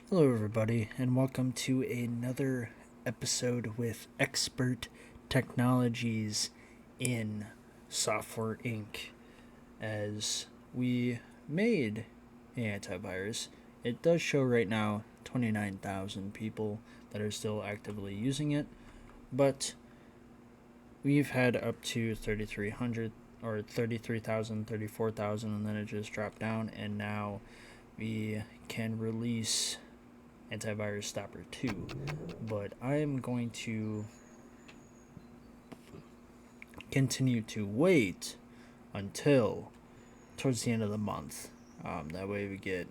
Hello, everybody, and welcome to another episode with Expert Technologies in Software Inc. As we made the antivirus, it does show right now 29,000 people that are still actively using it, but we've had up to 3,300 or 33,000, 34,000, and then it just dropped down, and now we can release Antivirus Stopper 2, but I am going to continue to wait until towards the end of the month. That way we get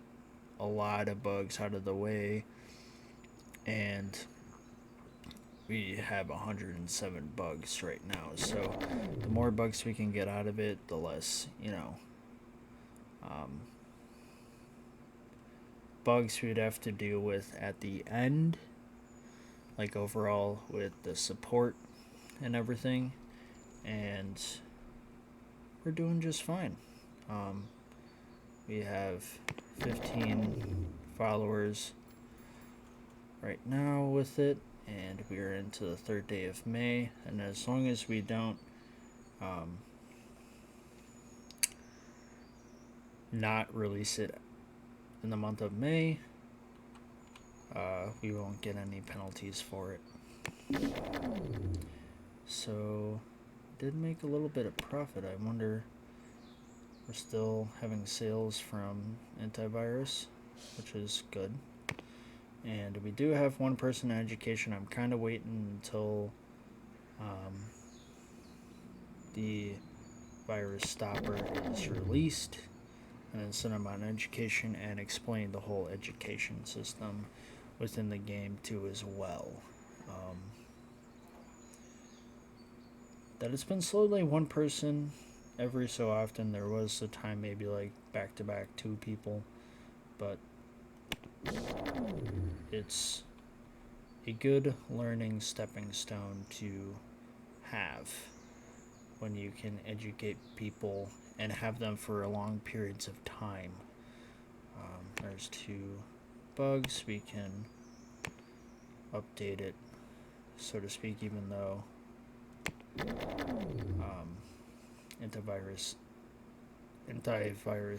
a lot of bugs out of the way, and we have 107 bugs right now. So the more bugs we can get out of it, the less, bugs we'd have to deal with at the end, like overall with the support and everything. And we're doing just fine. We have 15 followers right now with it, and we're into the third day of May. And as long as we don't not release it in the month of May, we won't get any penalties for it. So, did make a little bit of profit. I wonder, we're still having sales from antivirus, which is good. And we do have one person in education. I'm kind of waiting until the virus stopper is released, and then send them on education and explain the whole education system within the game too as well. That it's been slowly one person every so often. There was a time maybe like back to back 2 people, but it's a good learning stepping stone to have when you can educate people and have them for long periods of time. There's 2 bugs. We can update it, so to speak, even though antivirus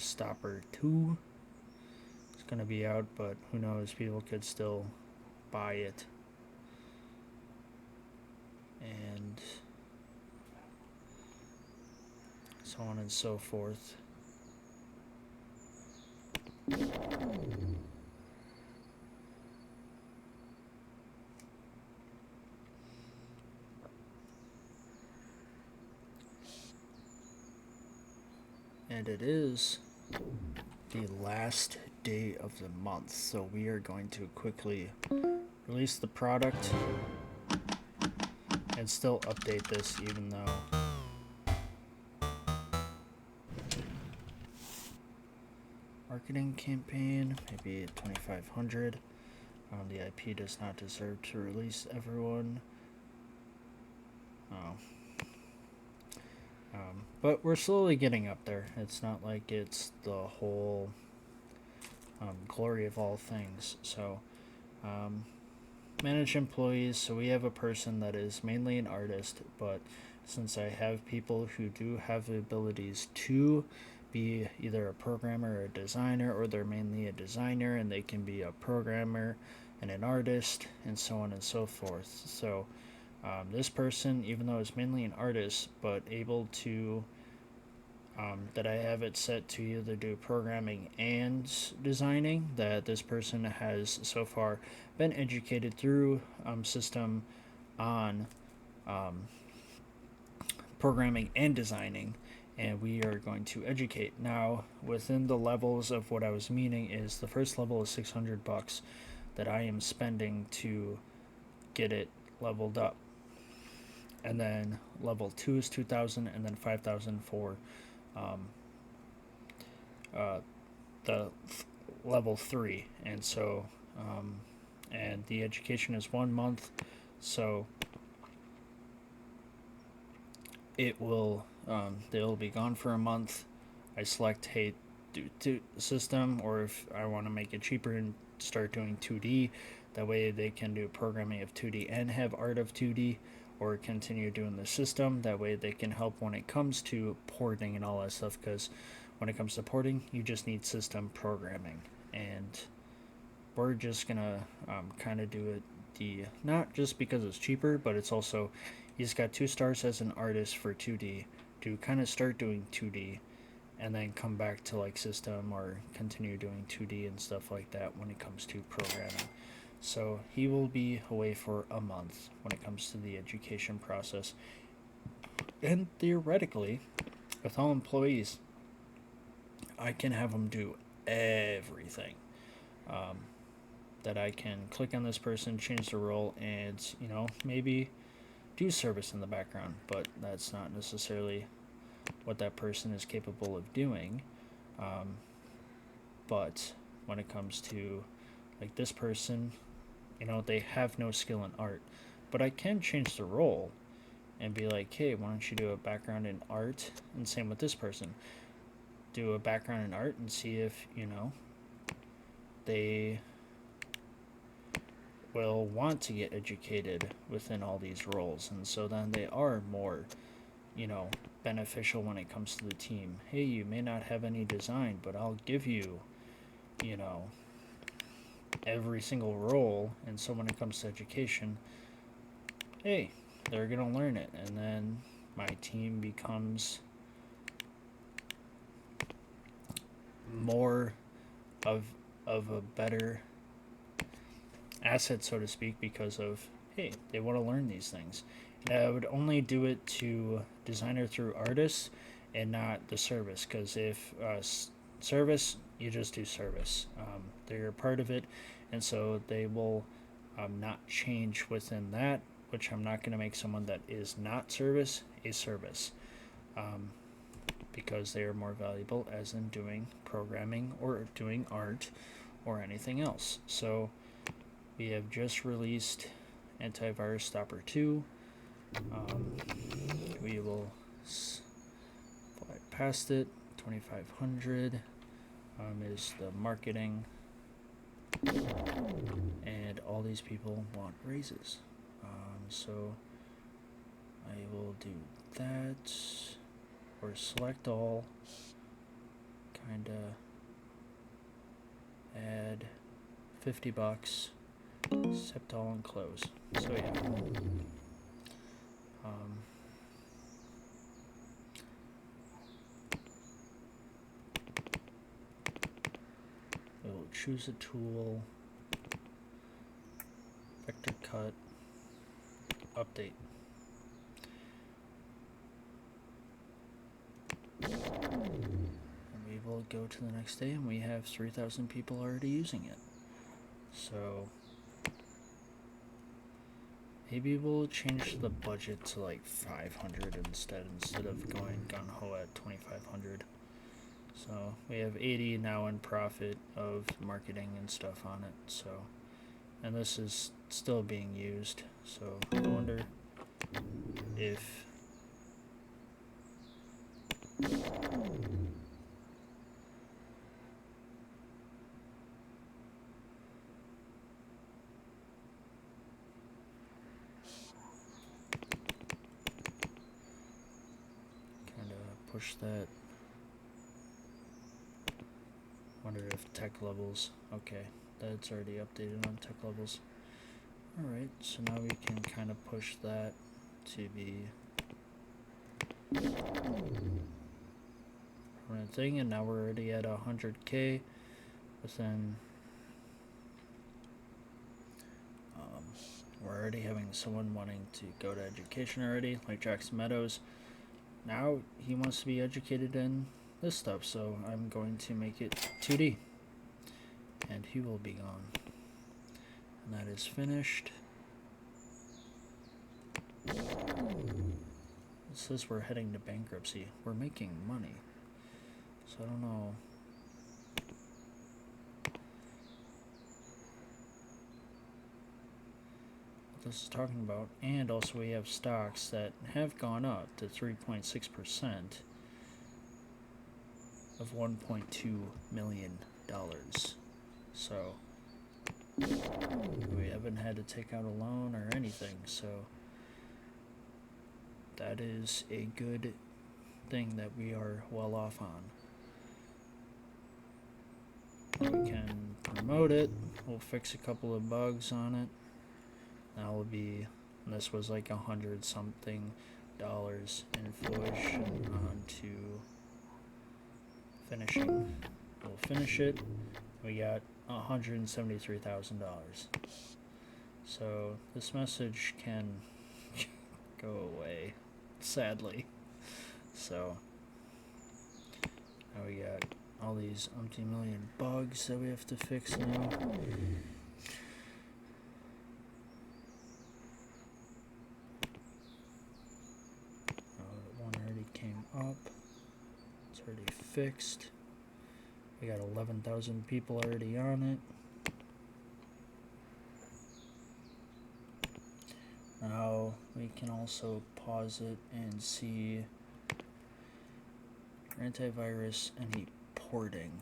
stopper 2 is going to be out, but who knows, people could still buy it. And so on and so forth. And it is the last day of the month, so we are going to quickly release the product and still update this, even though marketing campaign maybe 2500. The IP does not deserve to release everyone. But we're slowly getting up there. It's not like it's the whole glory of all things. So manage employees. So we have a person that is mainly an artist, but since I have people who do have the abilities to be either a programmer or a designer, or they're mainly a designer and they can be a programmer and an artist, and so on and so forth. So this person, even though it's mainly an artist, but able to that I have it set to either do programming and designing, that this person has so far been educated through system on programming and designing, and we are going to educate. Now, within the levels of what I was meaning is the first level is $600 that I am spending to get it leveled up. And then level 2 is 2,000, and then 5,000 for the level 3. And so and the education is 1 month, so they'll be gone for a month. I select, hey, do system, or if I want to make it cheaper and start doing 2D. That way they can do programming of 2D and have art of 2D, or continue doing the system. That way they can help when it comes to porting and all that stuff, because when it comes to porting, you just need system programming. And we're just gonna kind of do it not just because it's cheaper, but it's also he's got 2 stars as an artist for 2D to kind of start doing 2D, and then come back to like system or continue doing 2D and stuff like that when it comes to programming. So he will be away for a month when it comes to the education process. And theoretically, with all employees, I can have them do everything. That I can click on this person, change the role, and maybe do service in the background, but that's not necessarily what that person is capable of doing. But when it comes to like this person, they have no skill in art, but I can change the role and be like, hey, why don't you do a background in art? And same with this person, do a background in art and see if they will want to get educated within all these roles, and so then they are more beneficial when it comes to the team. Hey, you may not have any design, but I'll give you every single role, and so when it comes to education, hey, they're gonna learn it, and then my team becomes more of a better asset, so to speak, because of, hey, they want to learn these things. And I would only do it to designer through artists and not the service, because if service, you just do service. They're a part of it, and so they will not change within that, which I'm not going to make someone that is not service a service, because they are more valuable as in doing programming or doing art or anything else. So we have just released Antivirus Stopper 2. We will fly past it. 2500 is the marketing, and all these people want raises. So I will do that, or select all, kinda add $50, accept all, and close. So yeah. We'll choose a tool, vector cut, update. And we will go to the next day, and we have 3,000 people already using it. So maybe we'll change the budget to like 500 instead of going gung-ho at 2,500. So we have 80 now in profit of marketing and stuff on it. So, and this is still being used. So I wonder if push that. Wonder if tech levels. Okay, that's already updated on tech levels. Alright, so now we can kind of push that to be permanent thing, and now we're already at 100K within. We're already having someone wanting to go to education already, like Jackson Meadows. Now he wants to be educated in this stuff, so I'm going to make it 2D, and he will be gone. And that is finished. It says we're heading to bankruptcy. We're making money, so I don't know. This is talking about, and also we have stocks that have gone up to 3.6% of $1.2 million. So We haven't had to take out a loan or anything, so that is a good thing that we are well off on. We can promote it. We'll fix a couple of bugs on it. That will be, this was like $100 something inflation onto finishing. We'll finish it. We got $173,000. So this message can go away, sadly. So now we got all these umpty million bugs that we have to fix now. One already came up. It's already fixed. We got 11,000 people already on it. Now we can also pause it and see antivirus any porting.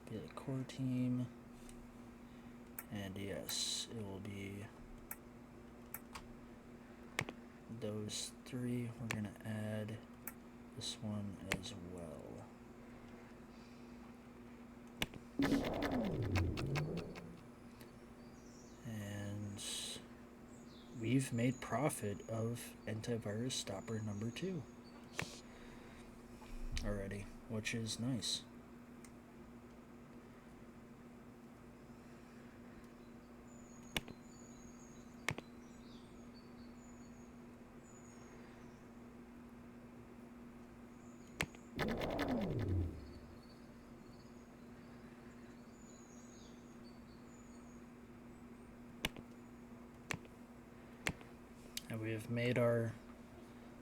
Be the core team, and yes, it will be those three. We're gonna add this one as well. And we've made profit of antivirus stopper number 2 already, which is nice. And we have made our,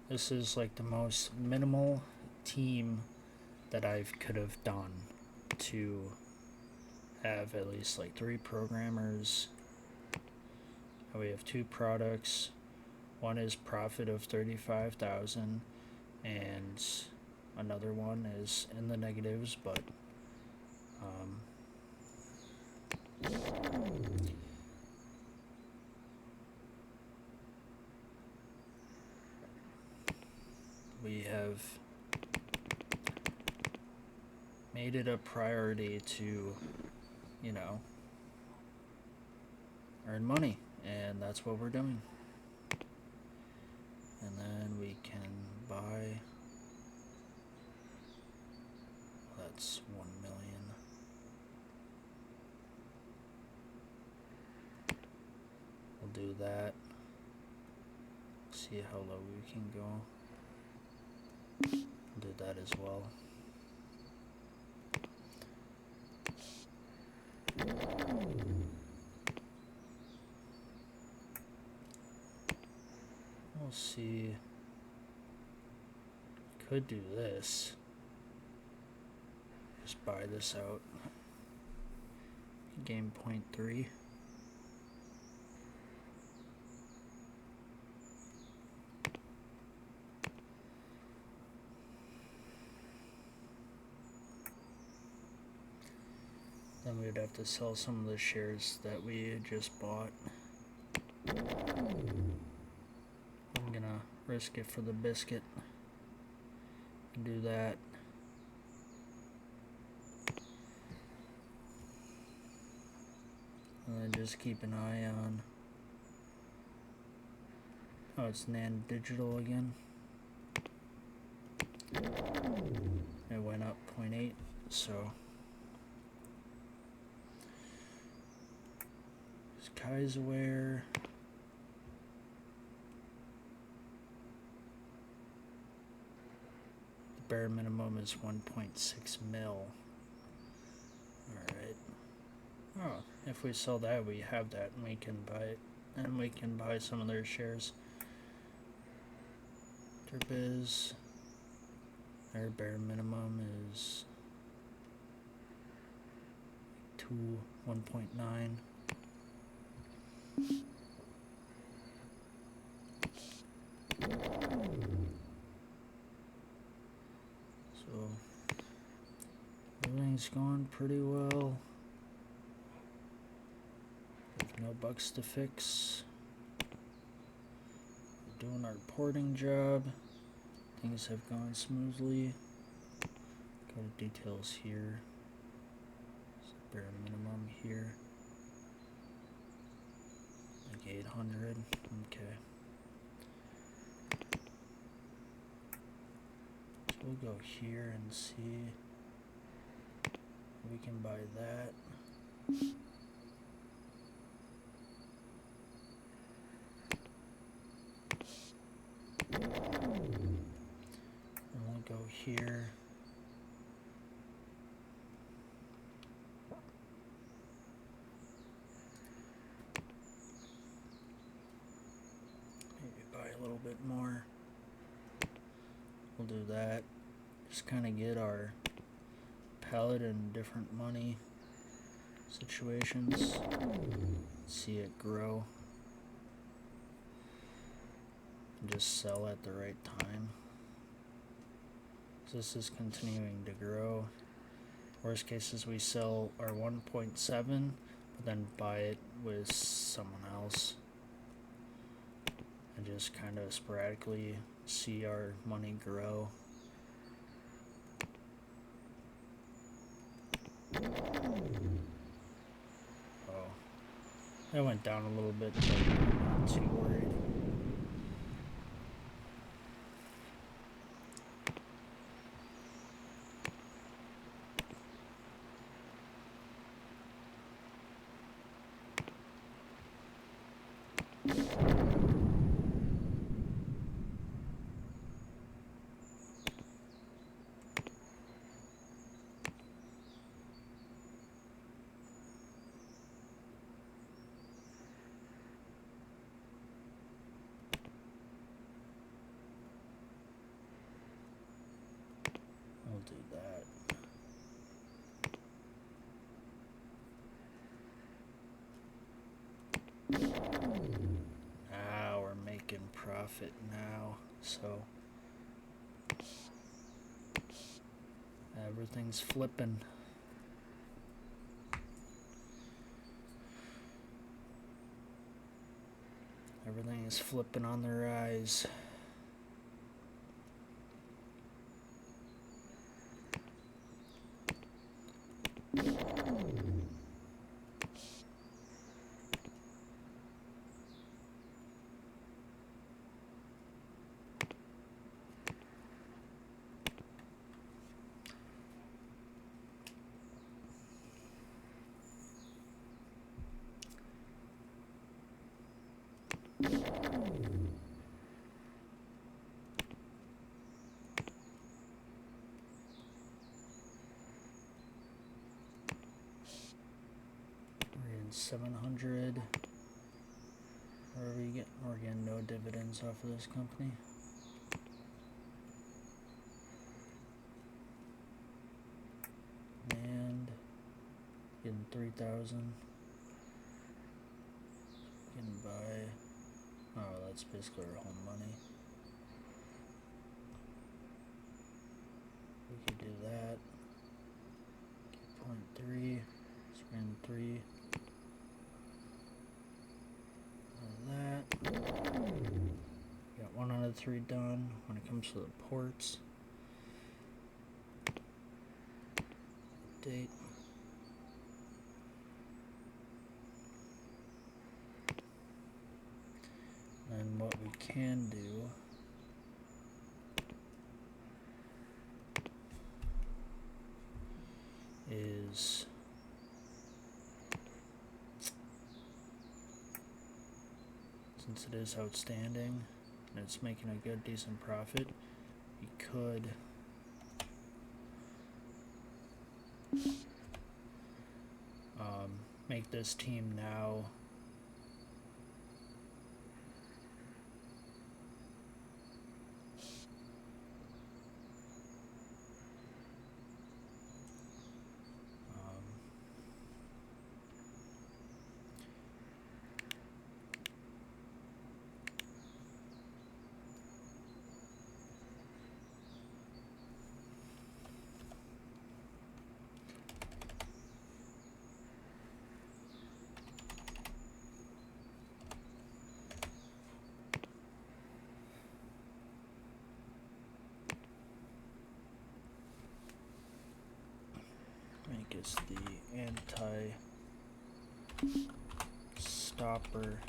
this is like the most minimal team that I could have done to have at least like 3 programmers. And we have 2 products. One is profit of 35,000 and another one is in the negatives, but we have made it a priority to, you know, earn money, and that's what we're doing. And then we can buy, that's 1 million. We'll do that. See how low we can go. We'll do that as well. We'll see. Could do this. Just buy this out. Game 0.3. Then we'd have to sell some of the shares that we just bought. I'm gonna risk it for the biscuit and do that. And then just keep an eye on, oh, it's NAND Digital again. It went up 0.8, so Kai's aware. The bare minimum is 1.6 mil. Alright. Oh, if we sell that, we have that, and we can buy it, and we can buy some of their shares. Derbiz, their bare minimum is 1.9. So, everything's going pretty well. No bugs to fix. We're doing our porting job. Things have gone smoothly. Go to details here. Bare minimum here. Like 800. Okay. So we'll go here and see if we can buy that. And we'll go here. Maybe buy a little bit more. We'll do that. Just kind of get our palette in different money situations. See it grow. And just sell at the right time. So this is continuing to grow. Worst case is we sell our 1.7, but then buy it with someone else. And just kind of sporadically see our money grow. Oh, that went down a little bit, but I'm not too worried. We'll do that. Ah, we're making profit now, so everything's flipping. Everything is flipping on their eyes. We're in 700. We're getting no dividends off of this company. And getting 3,000. Can buy. Oh, that's basically our home money. We could do that. Get 0.3. Spend 3. That. Got 1 out of 3 done when it comes to the ports. Date. And what we can do is since it is outstanding and it's making a good decent profit, we could make this team now is the antivirus stopper.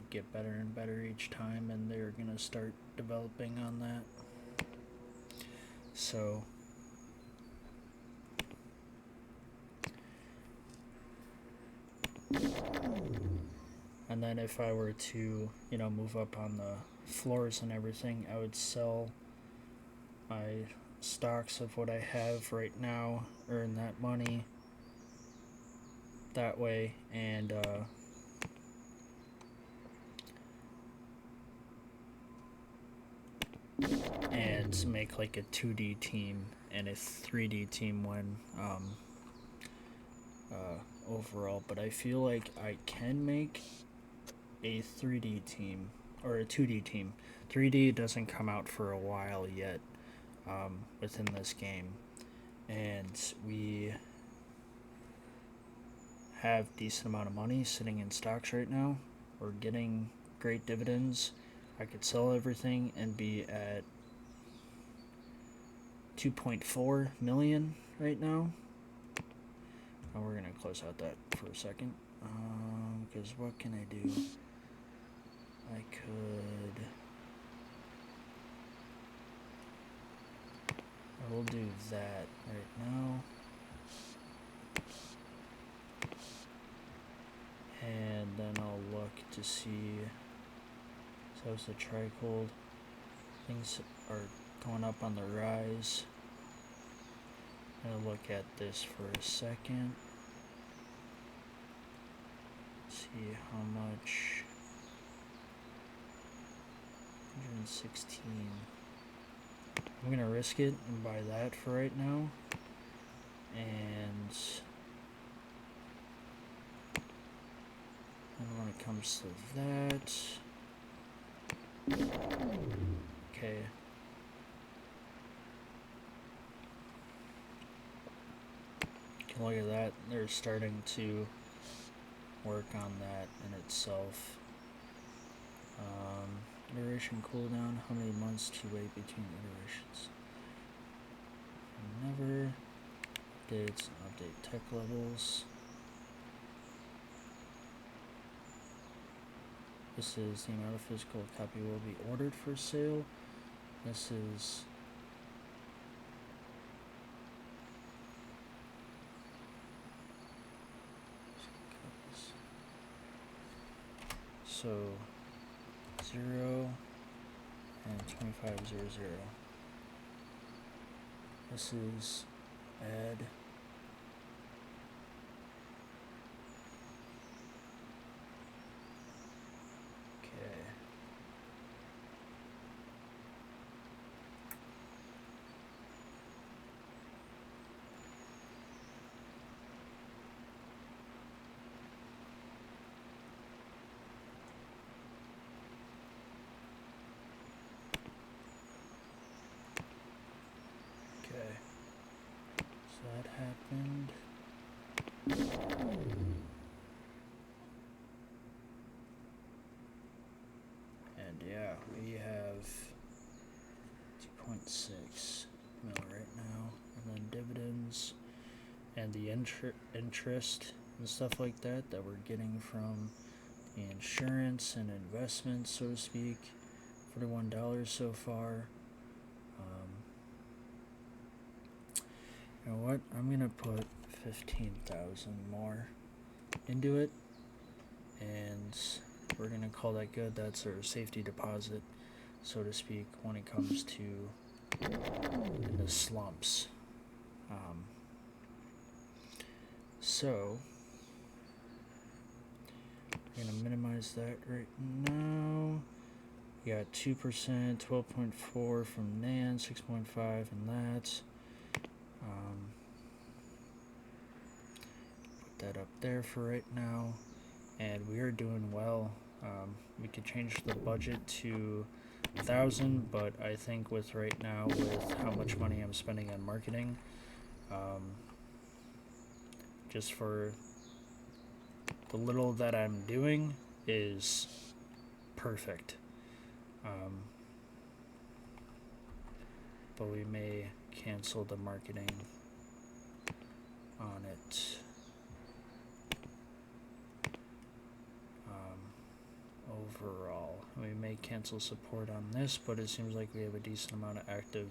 Get better and better each time, and they're gonna start developing on that. So and then if I were to, move up on the floors and everything, I would sell my stocks of what I have right now, earn that money that way, and make like a 2D team and a 3D team when overall. But I feel like I can make a 3D team or a 2D team. 3D doesn't come out for a while yet within this game, and we have decent amount of money sitting in stocks right now. We're getting great dividends. I could sell everything and be at 2.4 million right now. And we're gonna close out that for a second, because what can I do? I will do that right now, and then I'll look to see. So it's a tricold. Things are going up on the rise. I'm gonna look at this for a second. See how much. 116. I'm gonna risk it and buy that for right now. And when it comes to that, okay. Look at that, they're starting to work on that in itself. Iteration cooldown, how many months to wait between iterations? Never. Updates, update tech levels. This is the amount of physical copy will be ordered for sale. This is so 0 and 2500. This is add. Okay. That happened. And yeah, we have 2.6 mil right now, and then dividends and the interest and stuff like that we're getting from the insurance and investments, so to speak. $41 so far. You know what? I'm gonna put 15,000 more into it, and we're gonna call that good. That's our safety deposit, so to speak, when it comes to the slumps. So we're gonna minimize that right now. We got 2%, 12.4 from NAND, 6.5 and that. Put that up there for right now, and we are doing well. We could change the budget to 1,000, but I think with right now, with how much money I'm spending on marketing, just for the little that I'm doing is perfect. But we may cancel the marketing on it. Overall, we may cancel support on this, but it seems like we have a decent amount of active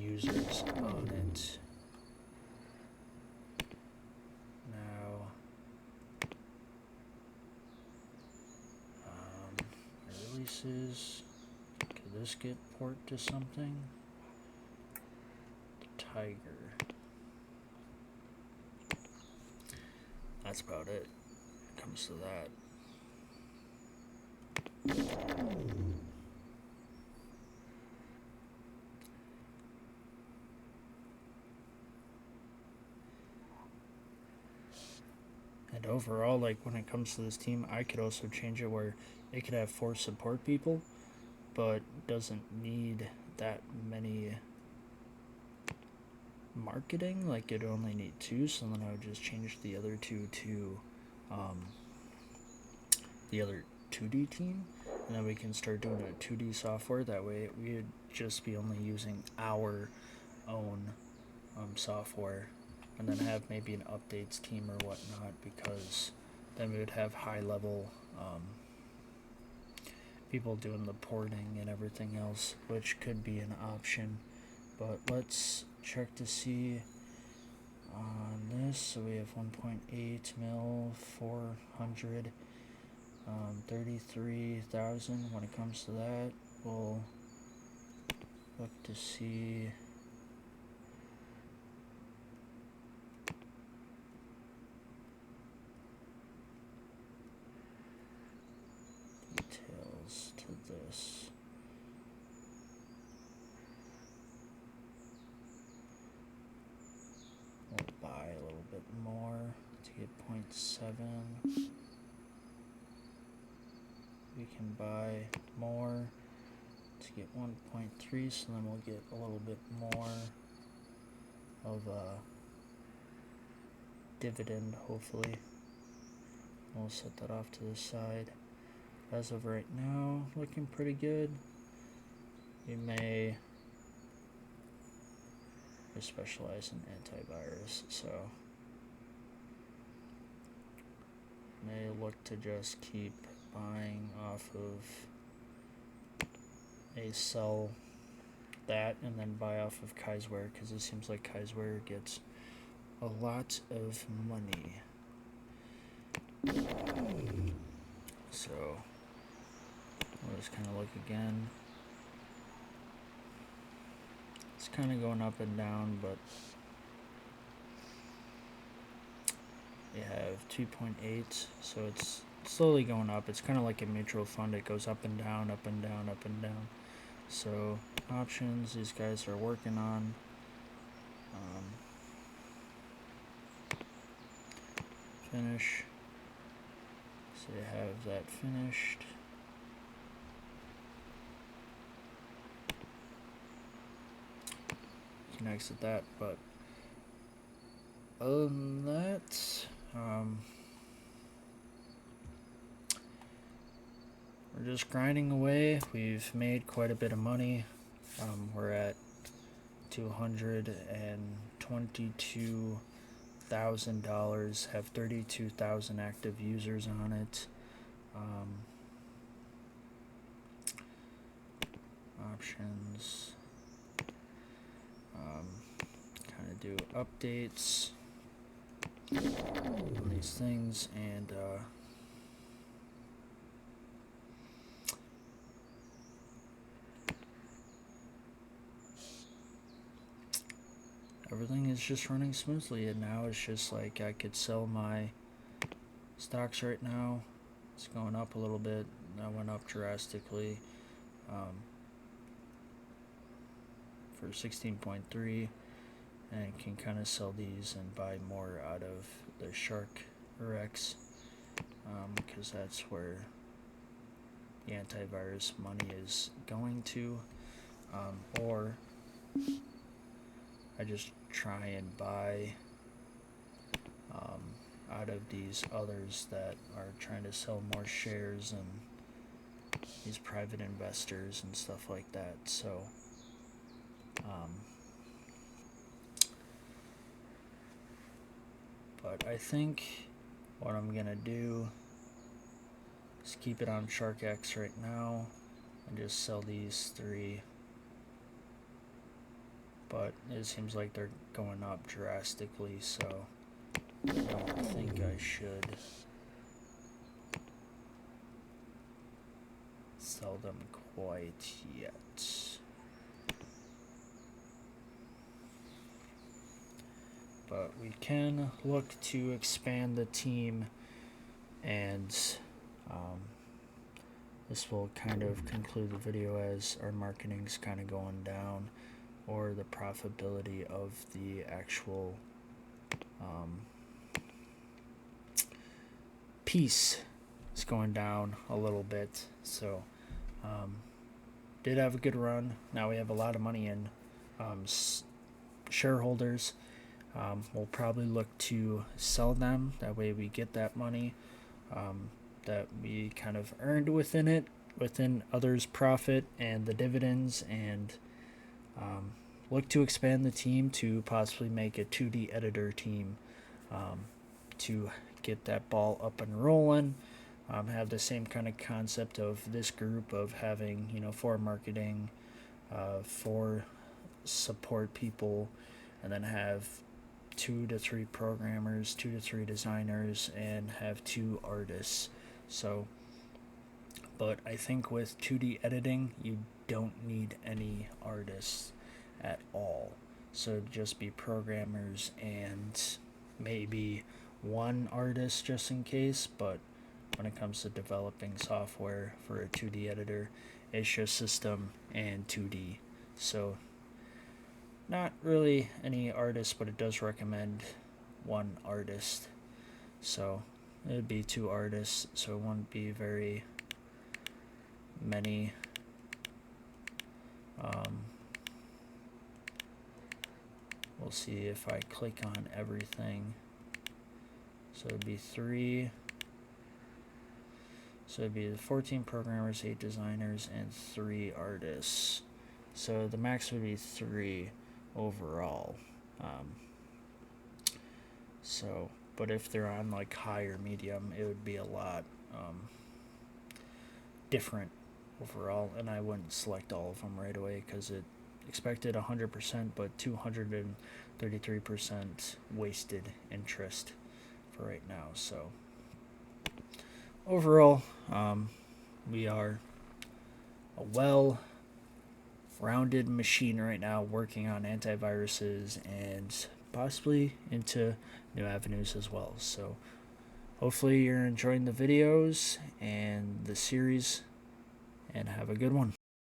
users on it. Now, releases. Could this get port to something? Tiger. That's about it when it comes to that. And overall, like when it comes to this team, I could also change it where it could have 4 support people, but doesn't need that many marketing. Like it'd only need 2, so then I would just change the other 2 to the other 2D team, and then we can start doing a 2D software. That way we would just be only using our own software, and then have maybe an updates team or whatnot, because then we would have high level people doing the porting and everything else, which could be an option. But let's check to see on this. So we have 1.8 mil, 400, 33,000. When it comes to that, we'll look to see details to this. We'll buy a little bit more to get 0.7. We can buy more to get 1.3, so then we'll get a little bit more of a dividend, hopefully. We'll set that off to the side. As of right now, looking pretty good. We may specialize in antivirus, so may look to just keep buying off of sell that and then buy off of Kaisware, because it seems like Kaisware gets a lot of money. So we'll just kind of look again. It's kind of going up and down, but we have 2.8, so it's slowly going up. It's kind of like a mutual fund. It goes up and down, up and down, up and down. So options, these guys are working on. Finish. So they have that finished. You can exit that, but other than that, we're just grinding away. We've made quite a bit of money. We're at $222,000, have 32,000 active users on it. Options, kind of do updates on these things, and everything is just running smoothly. And now it's just like I could sell my stocks right now. It's going up a little bit. That went up drastically for 16.3, and can kind of sell these and buy more out of the Shark Rex, because that's where the antivirus money is going to, or I just try and buy out of these others that are trying to sell more shares and these private investors and stuff like that. So but I think what I'm gonna do is keep it on SharkX right now and just sell these 3. But it seems like they're going up drastically, so I don't think I should sell them quite yet. But we can look to expand the team, and this will kind of conclude the video as our marketing's kind of going down, or the profitability of the actual piece is going down a little bit. So did have a good run. Now we have a lot of money in shareholders. We'll probably look to sell them. That way we get that money that we kind of earned within others' profit and the dividends, and look to expand the team to possibly make a 2D editor team to get that ball up and rolling. Have the same kind of concept of this group of having, 4 marketing, 4 support people, and then have 2 to 3 programmers, 2 to 3 designers, and have 2 artists. So, but I think with 2D editing, you don't need any artists at all. So it'd just be programmers and maybe 1 artist just in case. But when it comes to developing software for a 2D editor, it's just system and 2D. So not really any artists, but it does recommend 1 artist. So it'd be 2 artists, so it wouldn't be very many. We'll see if I click on everything. So it'd be 3. So it'd be 14 programmers, 8 designers, and 3 artists. So the max would be 3 overall. But if they're on like high or medium, it would be a lot different overall, and I wouldn't select all of them right away because it expected 100%, but 233% wasted interest for right now. So overall, we are a well-rounded machine right now, working on antiviruses and possibly into new avenues as well. So hopefully you're enjoying the videos and the series, and have a good one.